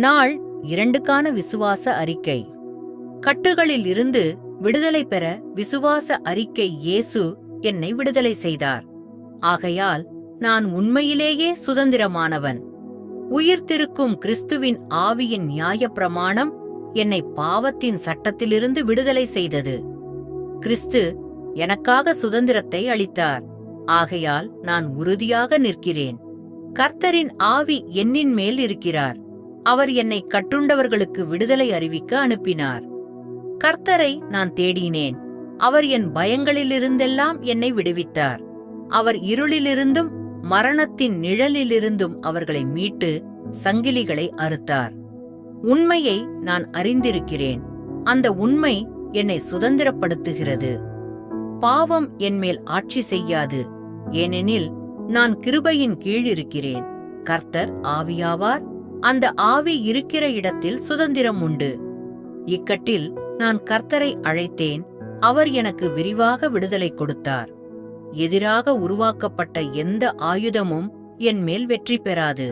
நாள் 2க்கான விசுவாச அறிக்கை. கட்டுகளில் இருந்து விடுதலை பெற விசுவாச அறிக்கை. இயேசு என்னை விடுதலை செய்தார். ஆகையால் நான் உண்மையிலேயே சுதந்திரமானவன். உயிர்த்திருக்கும் கிறிஸ்துவின் ஆவியின் நியாயப்பிரமாணம் என்னை பாவத்தின் சட்டத்திலிருந்து விடுதலை செய்தது. கிறிஸ்து எனக்காக சுதந்திரத்தை அளித்தார். ஆகையால் நான் உறுதியாக நிற்கிறேன். கர்த்தரின் ஆவி என்னின் மேல் இருக்கிறார். அவர் என்னை கட்டுண்டவர்களுக்கு விடுதலை அறிவிக்க அனுப்பினார். கர்த்தரை நான் தேடினேன். அவர் என் பயங்களிலிருந்தெல்லாம் என்னை விடுவித்தார். அவர் இருளிலிருந்தும் மரணத்தின் நிழலிலிருந்தும் அவர்களை மீட்டு சங்கிலிகளை அறுத்தார். உண்மையை நான் அறிந்திருக்கிறேன். அந்த உண்மை என்னை சுதந்திரப்படுத்துகிறது. பாவம் என்மேல் ஆட்சி செய்யாது. ஏனெனில் நான் கிருபையின் கீழ் இருக்கிறேன். கர்த்தர் ஆவியாவார். அந்த ஆவி இருக்கிற இடத்தில் சுதந்திரம் உண்டு. இக்கட்டில் நான் கர்த்தரை அழைத்தேன். அவர் எனக்கு விரிவாக விடுதலை கொடுத்தார். எதிராக உருவாக்கப்பட்ட எந்த ஆயுதமும் என் மேல் வெற்றி பெறாது.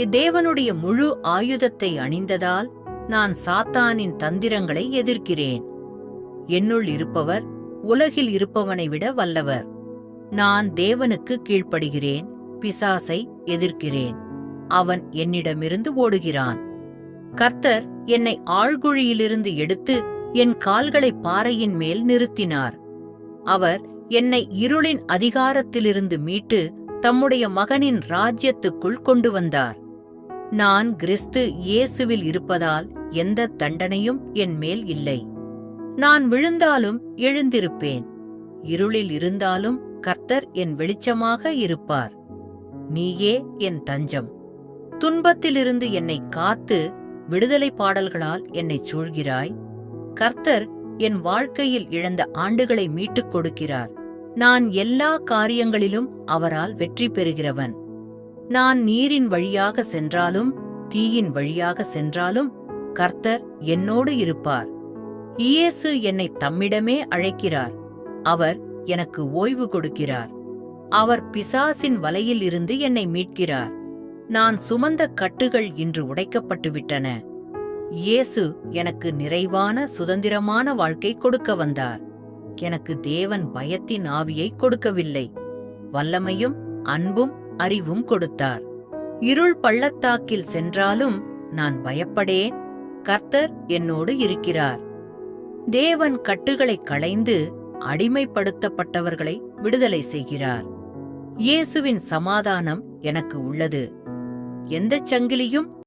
இத்தேவனுடைய முழு ஆயுதத்தை அணிந்ததால் நான் சாத்தானின் தந்திரங்களை எதிர்க்கிறேன். என்னுள் இருப்பவர் உலகில் இருப்பவனை விட வல்லவர். நான் தேவனுக்கு கீழ்ப்படுகிறேன். பிசாசை எதிர்க்கிறேன். அவன் என்னிடமிருந்து ஓடுகிறான். கர்த்தர் என்னை ஆழ்குழியிலிருந்து எடுத்து என் கால்களை பாறையின் மேல் நிறுத்தினார். அவர் என்னை இருளின் அதிகாரத்திலிருந்து மீட்டு தம்முடைய மகனின் ராஜ்யத்துக்குள் கொண்டு வந்தார். நான் கிறிஸ்து இயேசுவில் இருப்பதால் எந்த தண்டனையும் என் மேல் இல்லை. நான் விழுந்தாலும் எழுந்திருப்பேன். இருளில் இருந்தாலும் கர்த்தர் என் வெளிச்சமாக இருப்பார். நீயே என் தஞ்சம். துன்பத்திலிருந்து என்னை காத்து விடுதலை பாடல்களால் என்னைச் சூழ்கிறாய். கர்த்தர் என் வாழ்க்கையில் இழந்த ஆண்டுகளை மீட்டுக் கொடுக்கிறார். நான் எல்லா காரியங்களிலும் அவரால் வெற்றி பெறுகிறவன். நான் நீரின் வழியாக சென்றாலும் தீயின் வழியாக சென்றாலும் கர்த்தர் என்னோடு இருப்பார். இயேசு என்னை தம்மிடமே அழைக்கிறார். அவர் எனக்கு ஓய்வு கொடுக்கிறார். அவர் பிசாசின் வலையில் இருந்து என்னை மீட்கிறார். நான் சுமந்த கட்டுகள் இன்று உடைக்கப்பட்டுவிட்டன. இயேசு எனக்கு நிறைவான சுதந்திரமான வாழ்க்கை கொடுக்க வந்தார். எனக்கு தேவன் பயத்தின் ஆவியை கொடுக்கவில்லை. வல்லமையும் அன்பும் அறிவும் கொடுத்தார். இருள் பள்ளத்தாக்கில் சென்றாலும் நான் பயப்படேன். கர்த்தர் என்னோடு இருக்கிறார். தேவன் கட்டுகளை களைந்து அடிமைப்படுத்தப்பட்டவர்களை விடுதலை செய்கிறார். இயேசுவின் சமாதானம் எனக்கு உள்ளது. எந்தச் சங்கிலியும்